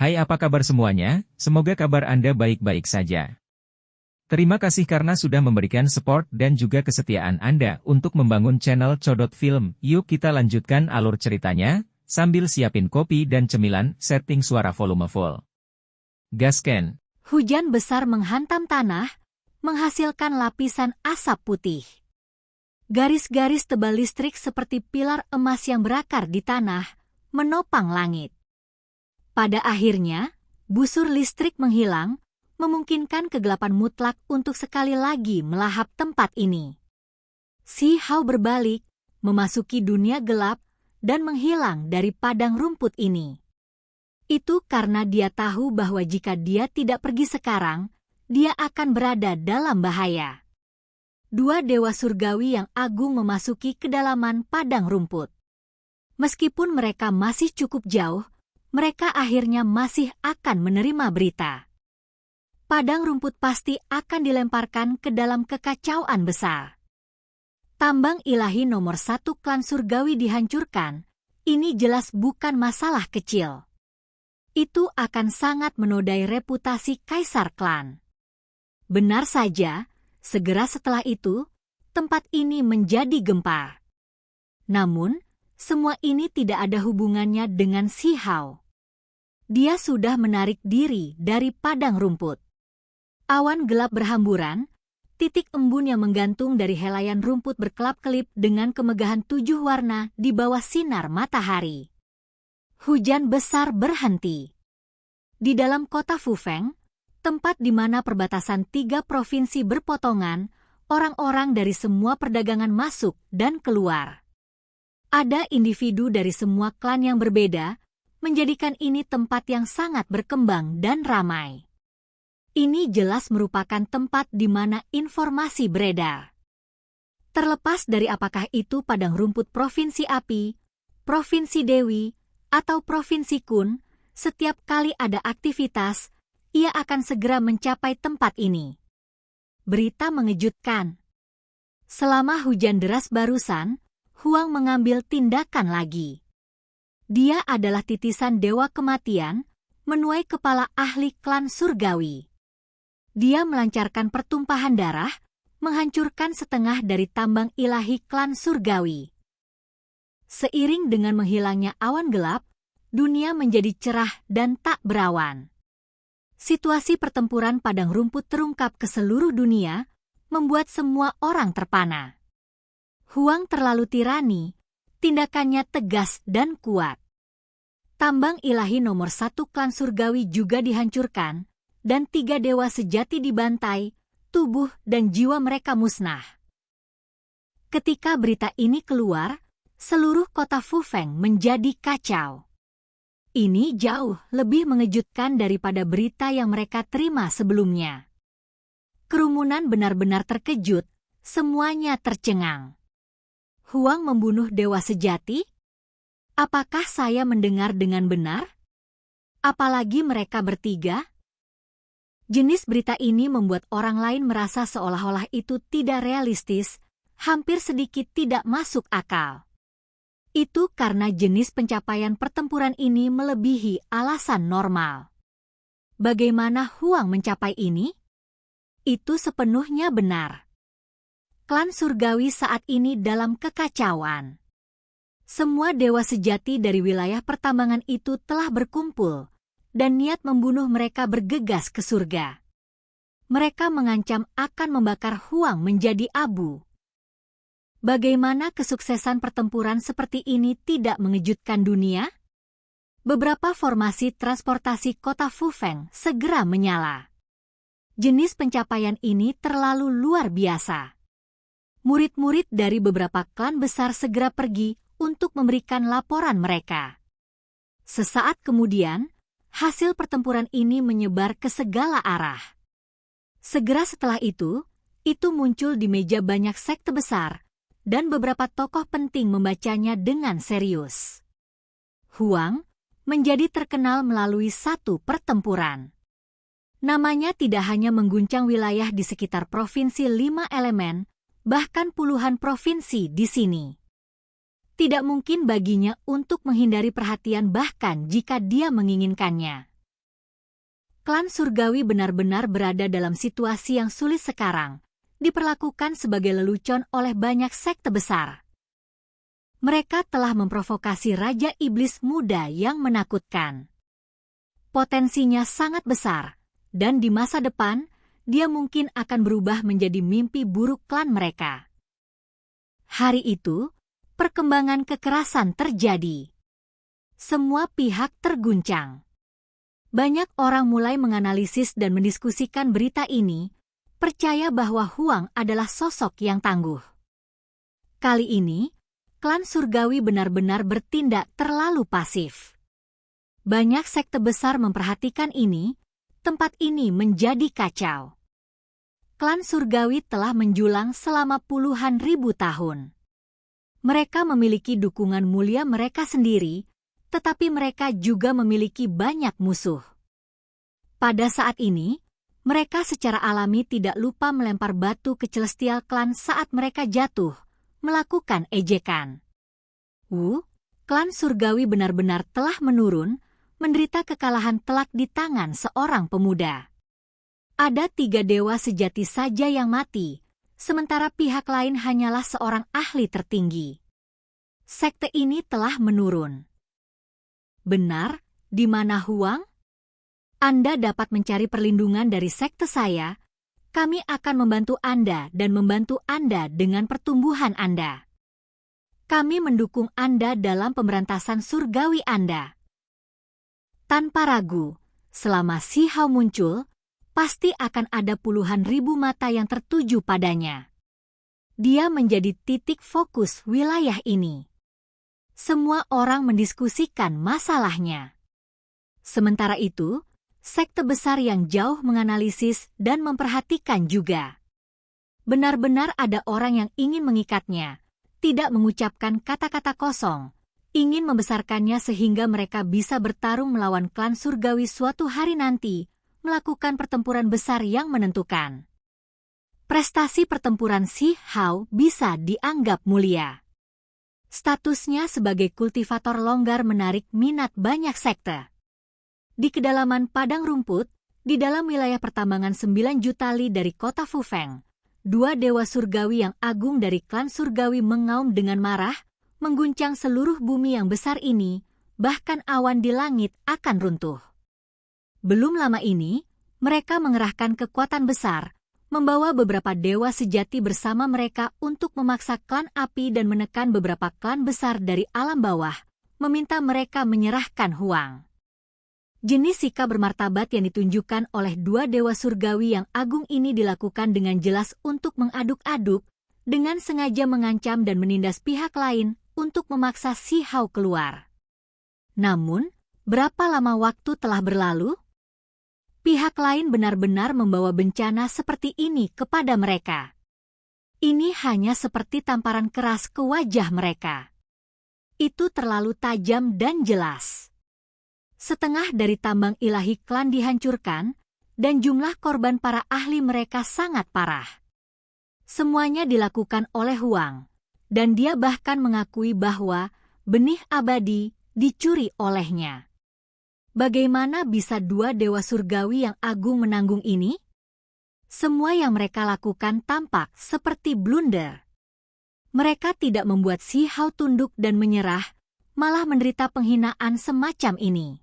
Hai, apa kabar semuanya? Semoga kabar Anda baik-baik saja. Terima kasih karena sudah memberikan support dan juga kesetiaan Anda untuk membangun channel Codot Film. Yuk kita lanjutkan alur ceritanya, sambil siapin kopi dan cemilan, setting suara volume full. Gasken. Hujan besar menghantam tanah, menghasilkan lapisan asap putih. Garis-garis tebal listrik seperti pilar emas yang berakar di tanah, menopang langit. Pada akhirnya, busur listrik menghilang, memungkinkan kegelapan mutlak untuk sekali lagi melahap tempat ini. Si Hao berbalik, memasuki dunia gelap, dan menghilang dari padang rumput ini. Itu karena dia tahu bahwa jika dia tidak pergi sekarang, dia akan berada dalam bahaya. Dua dewa surgawi yang agung memasuki kedalaman padang rumput. Meskipun mereka masih cukup jauh, mereka akhirnya masih akan menerima berita. Padang rumput pasti akan dilemparkan ke dalam kekacauan besar. Tambang ilahi nomor 1 klan surgawi dihancurkan, ini jelas bukan masalah kecil. Itu akan sangat menodai reputasi kaisar klan. Benar saja, segera setelah itu, tempat ini menjadi gempar. Namun, semua ini tidak ada hubungannya dengan Si Hao. Dia sudah menarik diri dari padang rumput. Awan gelap berhamburan, titik embun yang menggantung dari helaian rumput berkelap-kelip dengan kemegahan 7 warna di bawah sinar matahari. Hujan besar berhenti. Di dalam kota Fufeng, tempat di mana perbatasan 3 provinsi berpotongan, orang-orang dari semua perdagangan masuk dan keluar. Ada individu dari semua klan yang berbeda, menjadikan ini tempat yang sangat berkembang dan ramai. Ini jelas merupakan tempat di mana informasi beredar. Terlepas dari apakah itu padang rumput Provinsi Api, Provinsi Dewi, atau Provinsi Kun, setiap kali ada aktivitas, ia akan segera mencapai tempat ini. Berita mengejutkan. Selama hujan deras barusan, Huang mengambil tindakan lagi. Dia adalah titisan Dewa Kematian, menuai kepala ahli klan surgawi. Dia melancarkan pertumpahan darah, menghancurkan setengah dari tambang ilahi klan surgawi. Seiring dengan menghilangnya awan gelap, dunia menjadi cerah dan tak berawan. Situasi pertempuran padang rumput terungkap ke seluruh dunia, membuat semua orang terpana. Huang terlalu tirani, tindakannya tegas dan kuat. Tambang ilahi nomor 1 klan surgawi juga dihancurkan, dan 3 dewa sejati dibantai, tubuh dan jiwa mereka musnah. Ketika berita ini keluar, seluruh kota Fufeng menjadi kacau. Ini jauh lebih mengejutkan daripada berita yang mereka terima sebelumnya. Kerumunan benar-benar terkejut, semuanya tercengang. Huang membunuh dewa sejati? Apakah saya mendengar dengan benar? Apalagi mereka bertiga? Jenis berita ini membuat orang lain merasa seolah-olah itu tidak realistis, hampir sedikit tidak masuk akal. Itu karena jenis pencapaian pertempuran ini melebihi alasan normal. Bagaimana Huang mencapai ini? Itu sepenuhnya benar. Klan surgawi saat ini dalam kekacauan. Semua dewa sejati dari wilayah pertambangan itu telah berkumpul, dan niat membunuh mereka bergegas ke surga. Mereka mengancam akan membakar Huang menjadi abu. Bagaimana kesuksesan pertempuran seperti ini tidak mengejutkan dunia? Beberapa formasi transportasi kota Fufeng segera menyala. Jenis pencapaian ini terlalu luar biasa. Murid-murid dari beberapa klan besar segera pergi untuk memberikan laporan mereka. Sesaat kemudian, hasil pertempuran ini menyebar ke segala arah. Segera setelah itu muncul di meja banyak sekte besar, dan beberapa tokoh penting membacanya dengan serius. Huang menjadi terkenal melalui satu pertempuran. Namanya tidak hanya mengguncang wilayah di sekitar provinsi 5 elemen, bahkan puluhan provinsi di sini. Tidak mungkin baginya untuk menghindari perhatian bahkan jika dia menginginkannya. klan surgawi benar-benar berada dalam situasi yang sulit sekarang, diperlakukan sebagai lelucon oleh banyak sekte besar. Mereka telah memprovokasi Raja Iblis Muda yang menakutkan. Potensinya sangat besar, dan di masa depan, dia mungkin akan berubah menjadi mimpi buruk klan mereka. Hari itu, perkembangan kekerasan terjadi. Semua pihak terguncang. Banyak orang mulai menganalisis dan mendiskusikan berita ini, percaya bahwa Huang adalah sosok yang tangguh. Kali ini, klan surgawi benar-benar bertindak terlalu pasif. Banyak sekte besar memperhatikan ini, tempat ini menjadi kacau. Klan surgawi telah menjulang selama puluhan ribu tahun. Mereka memiliki dukungan mulia mereka sendiri, tetapi mereka juga memiliki banyak musuh. Pada saat ini, mereka secara alami tidak lupa melempar batu ke Celestial Clan saat mereka jatuh, melakukan ejekan. Klan surgawi benar-benar telah menurun, menderita kekalahan telak di tangan seorang pemuda. Ada 3 dewa sejati saja yang mati, sementara pihak lain hanyalah seorang ahli tertinggi. Sekte ini telah menurun. Benar, di mana Huang? Anda dapat mencari perlindungan dari sekte saya. Kami akan membantu Anda dan membantu Anda dengan pertumbuhan Anda. Kami mendukung Anda dalam pemberantasan surgawi Anda. Tanpa ragu, selama Si Hao muncul, pasti akan ada puluhan ribu mata yang tertuju padanya. Dia menjadi titik fokus wilayah ini. Semua orang mendiskusikan masalahnya. Sementara itu, sekte besar yang jauh menganalisis dan memperhatikan juga. Benar-benar ada orang yang ingin mengikatnya, tidak mengucapkan kata-kata kosong, ingin membesarkannya sehingga mereka bisa bertarung melawan klan surgawi suatu hari nanti, melakukan pertempuran besar yang menentukan. Prestasi pertempuran Si Hao bisa dianggap mulia. Statusnya sebagai kultivator longgar menarik minat banyak sekte. Di kedalaman padang rumput, di dalam wilayah pertambangan 9 juta li dari kota Fufeng, 2 dewa surgawi yang agung dari klan surgawi mengaum dengan marah, mengguncang seluruh bumi yang besar ini, bahkan awan di langit akan runtuh. Belum lama ini, mereka mengerahkan kekuatan besar, membawa beberapa dewa sejati bersama mereka untuk memaksa klan api dan menekan beberapa klan besar dari alam bawah, meminta mereka menyerahkan Huang. Jenis sikap bermartabat yang ditunjukkan oleh 2 dewa surgawi yang agung ini dilakukan dengan jelas untuk mengaduk-aduk, dengan sengaja mengancam dan menindas pihak lain untuk memaksa Si Hao keluar. Namun, berapa lama waktu telah berlalu? Pihak lain benar-benar membawa bencana seperti ini kepada mereka. Ini hanya seperti tamparan keras ke wajah mereka. Itu terlalu tajam dan jelas. Setengah dari tambang ilahi klan dihancurkan, dan jumlah korban para ahli mereka sangat parah. Semuanya dilakukan oleh Huang, dan dia bahkan mengakui bahwa benih abadi dicuri olehnya. Bagaimana bisa 2 dewa surgawi yang agung menanggung ini? Semua yang mereka lakukan tampak seperti blunder. Mereka tidak membuat Si Hao tunduk dan menyerah, malah menderita penghinaan semacam ini.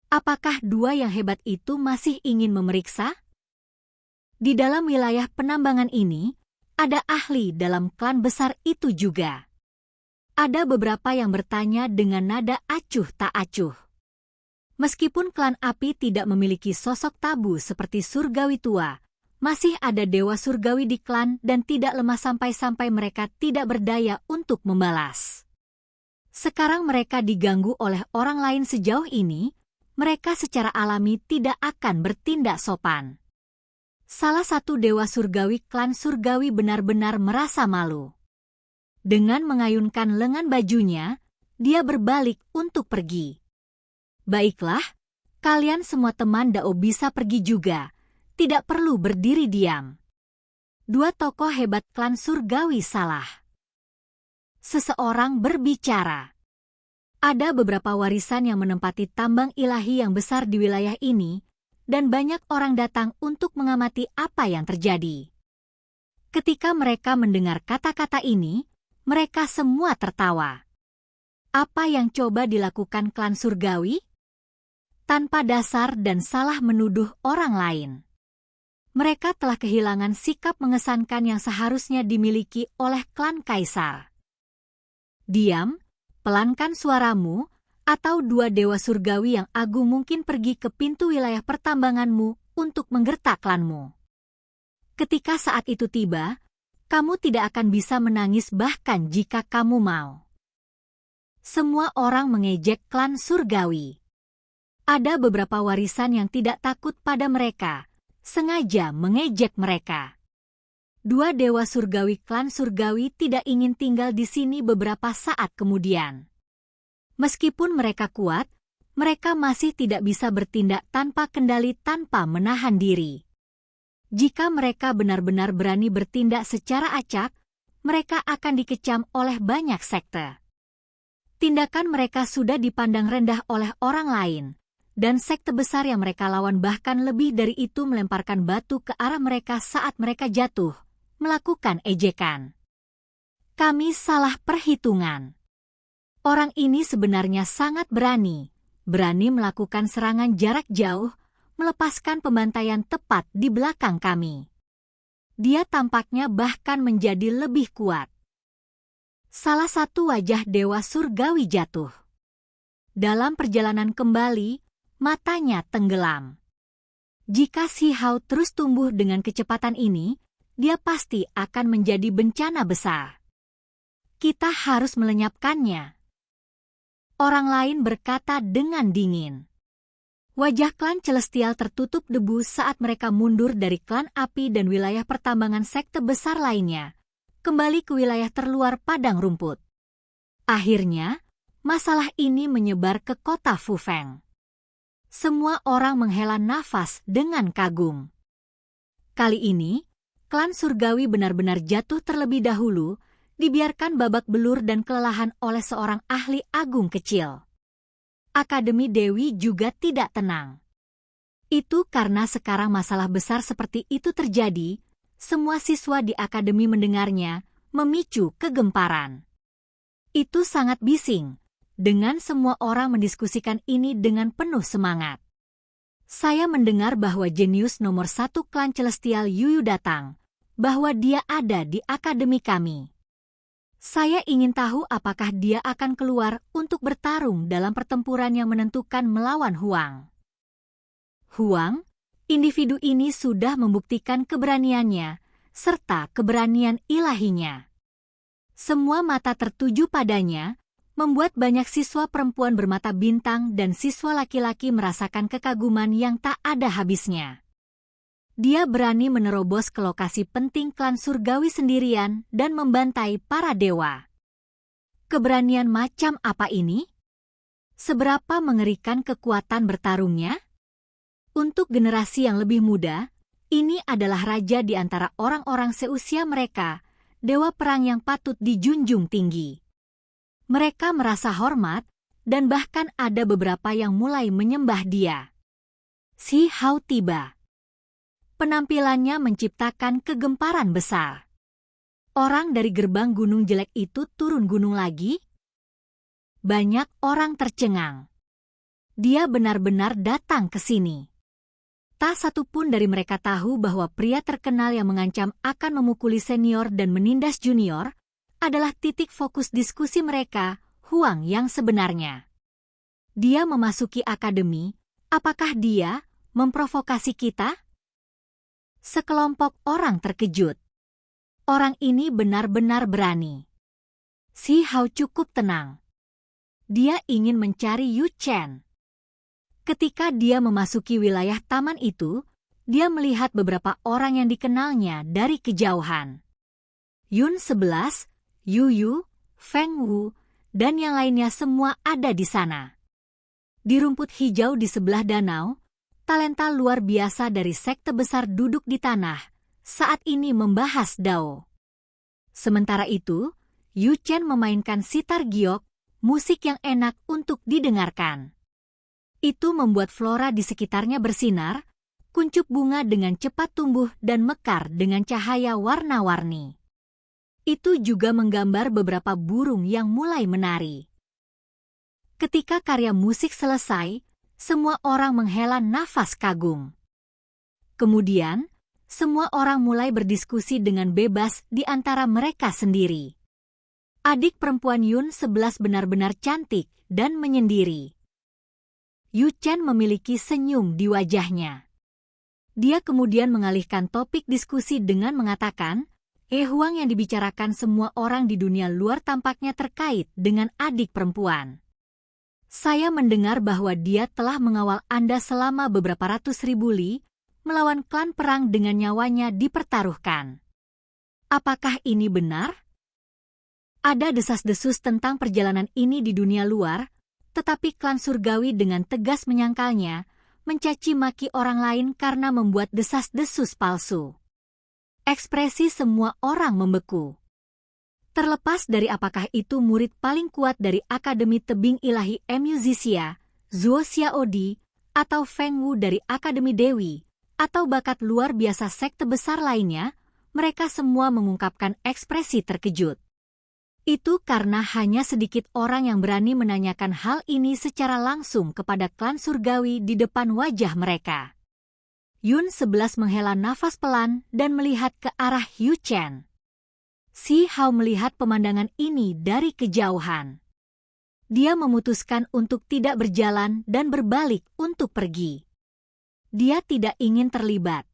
Apakah 2 yang hebat itu masih ingin memeriksa? Di dalam wilayah penambangan ini, ada ahli dalam klan besar itu juga. Ada beberapa yang bertanya dengan nada acuh tak acuh. Meskipun klan api tidak memiliki sosok tabu seperti surgawi tua, masih ada dewa surgawi di klan dan tidak lemah sampai-sampai mereka tidak berdaya untuk membalas. Sekarang mereka diganggu oleh orang lain sejauh ini, mereka secara alami tidak akan bertindak sopan. Salah satu dewa surgawi klan surgawi benar-benar merasa malu. Dengan mengayunkan lengan bajunya, dia berbalik untuk pergi. Baiklah, kalian semua teman Dao bisa pergi juga, tidak perlu berdiri diam. 2 tokoh hebat klan surgawi salah. Seseorang berbicara. Ada beberapa warisan yang menempati tambang ilahi yang besar di wilayah ini, dan banyak orang datang untuk mengamati apa yang terjadi. Ketika mereka mendengar kata-kata ini, mereka semua tertawa. Apa yang coba dilakukan klan surgawi? Tanpa dasar dan salah menuduh orang lain. Mereka telah kehilangan sikap mengesankan yang seharusnya dimiliki oleh klan kaisar. Diam, pelankan suaramu, atau dua dewa surgawi yang agung mungkin pergi ke pintu wilayah pertambanganmu untuk menggertak klanmu. Ketika saat itu tiba, kamu tidak akan bisa menangis bahkan jika kamu mau. Semua orang mengejek klan surgawi. Ada beberapa warisan yang tidak takut pada mereka, sengaja mengejek mereka. Dua dewa surgawi klan surgawi tidak ingin tinggal di sini beberapa saat kemudian. Meskipun mereka kuat, mereka masih tidak bisa bertindak tanpa kendali tanpa menahan diri. Jika mereka benar-benar berani bertindak secara acak, mereka akan dikecam oleh banyak sekte. Tindakan mereka sudah dipandang rendah oleh orang lain, dan sekte besar yang mereka lawan bahkan lebih dari itu melemparkan batu ke arah mereka saat mereka jatuh, melakukan ejekan. Kami salah perhitungan. Orang ini sebenarnya sangat berani melakukan serangan jarak jauh, melepaskan pembantaian tepat di belakang kami. Dia tampaknya bahkan menjadi lebih kuat. Salah satu wajah dewa surgawi jatuh. Dalam perjalanan kembali, matanya tenggelam. Jika Si Hao terus tumbuh dengan kecepatan ini, dia pasti akan menjadi bencana besar. Kita harus melenyapkannya. Orang lain berkata dengan dingin. Wajah klan Celestial tertutup debu saat mereka mundur dari klan api dan wilayah pertambangan sekte besar lainnya, kembali ke wilayah terluar padang rumput. Akhirnya, masalah ini menyebar ke kota Fufeng. Semua orang menghela nafas dengan kagum. Kali ini, klan surgawi benar-benar jatuh terlebih dahulu, dibiarkan babak belur dan kelelahan oleh seorang ahli agung kecil. Akademi Dewi juga tidak tenang. Itu karena sekarang masalah besar seperti itu terjadi, semua siswa di akademi mendengarnya, memicu kegemparan. Itu sangat bising, dengan semua orang mendiskusikan ini dengan penuh semangat. Saya mendengar bahwa jenius nomor 1 klan Celestial Yuyu datang, bahwa dia ada di akademi kami. Saya ingin tahu apakah dia akan keluar untuk bertarung dalam pertempuran yang menentukan melawan Huang. Huang, individu ini sudah membuktikan keberaniannya, serta keberanian ilahinya. Semua mata tertuju padanya, membuat banyak siswa perempuan bermata bintang dan siswa laki-laki merasakan kekaguman yang tak ada habisnya. Dia berani menerobos ke lokasi penting klan surgawi sendirian dan membantai para dewa. Keberanian macam apa ini? Seberapa mengerikan kekuatan bertarungnya? Untuk generasi yang lebih muda, ini adalah raja di antara orang-orang seusia mereka, dewa perang yang patut dijunjung tinggi. Mereka merasa hormat, dan bahkan ada beberapa yang mulai menyembah dia. Si Hao tiba. Penampilannya menciptakan kegemparan besar. Orang dari gerbang gunung jelek itu turun gunung lagi? Banyak orang tercengang. Dia benar-benar datang ke sini. Tak satu pun dari mereka tahu bahwa pria terkenal yang mengancam akan memukuli senior dan menindas junior adalah titik fokus diskusi mereka, Huang yang sebenarnya. Dia memasuki akademi, apakah dia memprovokasi kita? Sekelompok orang terkejut. Orang ini benar-benar berani. Si Hao cukup tenang. Dia ingin mencari Yu Chen. Ketika dia memasuki wilayah taman itu, dia melihat beberapa orang yang dikenalnya dari kejauhan. Yun 11, Yu Yu, Feng Wu, dan yang lainnya semua ada di sana. Di rumput hijau di sebelah danau, talenta luar biasa dari sekte besar duduk di tanah, saat ini membahas Dao. Sementara itu, Yu Chen memainkan sitar giok, musik yang enak untuk didengarkan. Itu membuat flora di sekitarnya bersinar, kuncup bunga dengan cepat tumbuh dan mekar dengan cahaya warna-warni. Itu juga menggambar beberapa burung yang mulai menari. Ketika karya musik selesai, semua orang menghela nafas kagum. Kemudian, semua orang mulai berdiskusi dengan bebas di antara mereka sendiri. Adik perempuan Yun 11 benar-benar cantik dan menyendiri. Yu Chen memiliki senyum di wajahnya. Dia kemudian mengalihkan topik diskusi dengan mengatakan, Huang yang dibicarakan semua orang di dunia luar tampaknya terkait dengan adik perempuan. Saya mendengar bahwa dia telah mengawal Anda selama beberapa ratus ribu li, melawan klan perang dengan nyawanya dipertaruhkan. Apakah ini benar? Ada desas-desus tentang perjalanan ini di dunia luar, tetapi klan surgawi dengan tegas menyangkalnya, mencaci maki orang lain karena membuat desas-desus palsu. Ekspresi semua orang membeku. Terlepas dari apakah itu murid paling kuat dari Akademi Tebing Ilahi Musisia, Zuo Xiaodi, atau Feng Wu dari Akademi Dewi, atau bakat luar biasa sekte besar lainnya, mereka semua mengungkapkan ekspresi terkejut. Itu karena hanya sedikit orang yang berani menanyakan hal ini secara langsung kepada klan surgawi di depan wajah mereka. Yun 11 menghela nafas pelan dan melihat ke arah Yu Chen. Si Hao melihat pemandangan ini dari kejauhan. Dia memutuskan untuk tidak berjalan dan berbalik untuk pergi. Dia tidak ingin terlibat.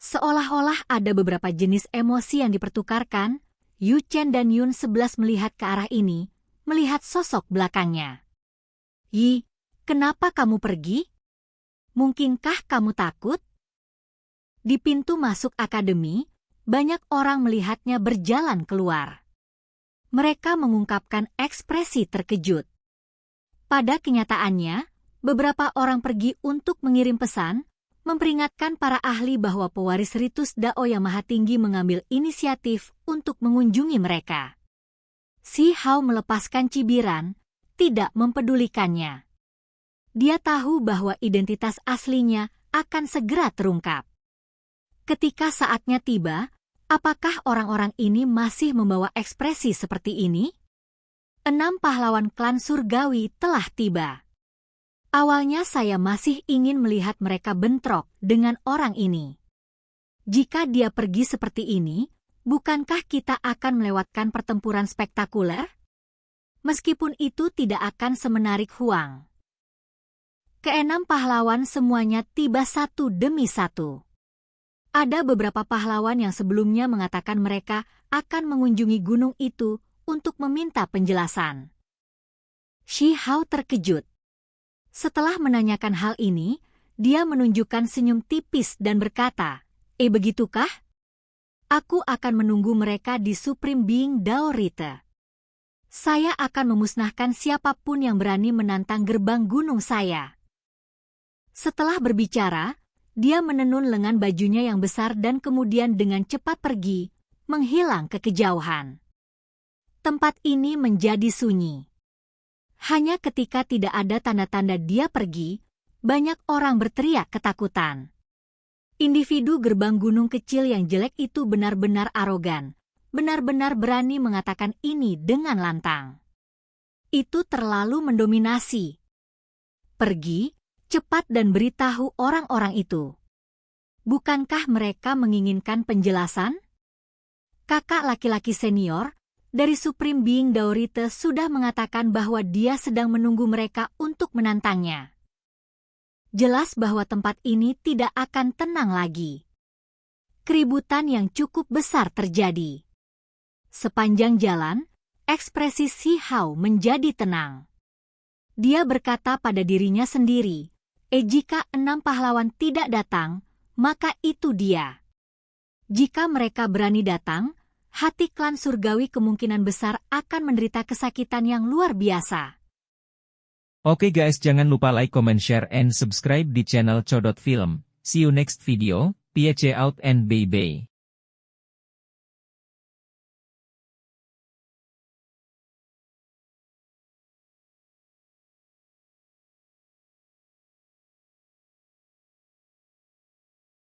Seolah-olah ada beberapa jenis emosi yang dipertukarkan, Yu Chen dan Yun 11 melihat ke arah ini, melihat sosok belakangnya. Yi, kenapa kamu pergi? Mungkinkah kamu takut? Di pintu masuk akademi, banyak orang melihatnya berjalan keluar. Mereka mengungkapkan ekspresi terkejut. Pada kenyataannya, beberapa orang pergi untuk mengirim pesan, memperingatkan para ahli bahwa pewaris ritus Dao yang Maha Tinggi mengambil inisiatif untuk mengunjungi mereka. Si Hao melepaskan cibiran, tidak mempedulikannya. Dia tahu bahwa identitas aslinya akan segera terungkap. Ketika saatnya tiba, apakah orang-orang ini masih membawa ekspresi seperti ini? 6 pahlawan klan surgawi telah tiba. Awalnya saya masih ingin melihat mereka bentrok dengan orang ini. Jika dia pergi seperti ini, bukankah kita akan melewatkan pertempuran spektakuler? Meskipun itu tidak akan semenarik Huang. Ke-6 pahlawan semuanya tiba satu demi satu. Ada beberapa pahlawan yang sebelumnya mengatakan mereka akan mengunjungi gunung itu untuk meminta penjelasan. Shi Hao terkejut. Setelah menanyakan hal ini, dia menunjukkan senyum tipis dan berkata, begitukah? Aku akan menunggu mereka di Supreme Being Dao Rite. Saya akan memusnahkan siapapun yang berani menantang gerbang gunung saya. Setelah berbicara, dia menenun lengan bajunya yang besar dan kemudian dengan cepat pergi, menghilang ke kejauhan. Tempat ini menjadi sunyi. Hanya ketika tidak ada tanda-tanda dia pergi, banyak orang berteriak ketakutan. Individu gerbang gunung kecil yang jelek itu benar-benar arogan, benar-benar berani mengatakan ini dengan lantang. Itu terlalu mendominasi. Pergi, cepat dan beritahu orang-orang itu. Bukankah mereka menginginkan penjelasan? Kakak laki-laki senior dari Supreme Being Dao Rite sudah mengatakan bahwa dia sedang menunggu mereka untuk menantangnya. Jelas bahwa tempat ini tidak akan tenang lagi. Keributan yang cukup besar terjadi. Sepanjang jalan, ekspresi Si Hao menjadi tenang. Dia berkata pada dirinya sendiri, jika 6 pahlawan tidak datang, maka itu dia. Jika mereka berani datang, hati klan surgawi kemungkinan besar akan menderita kesakitan yang luar biasa. Oke guys, jangan lupa like, comment, share, and subscribe di channel Codot Film. See you next video, peace out and bye-bye.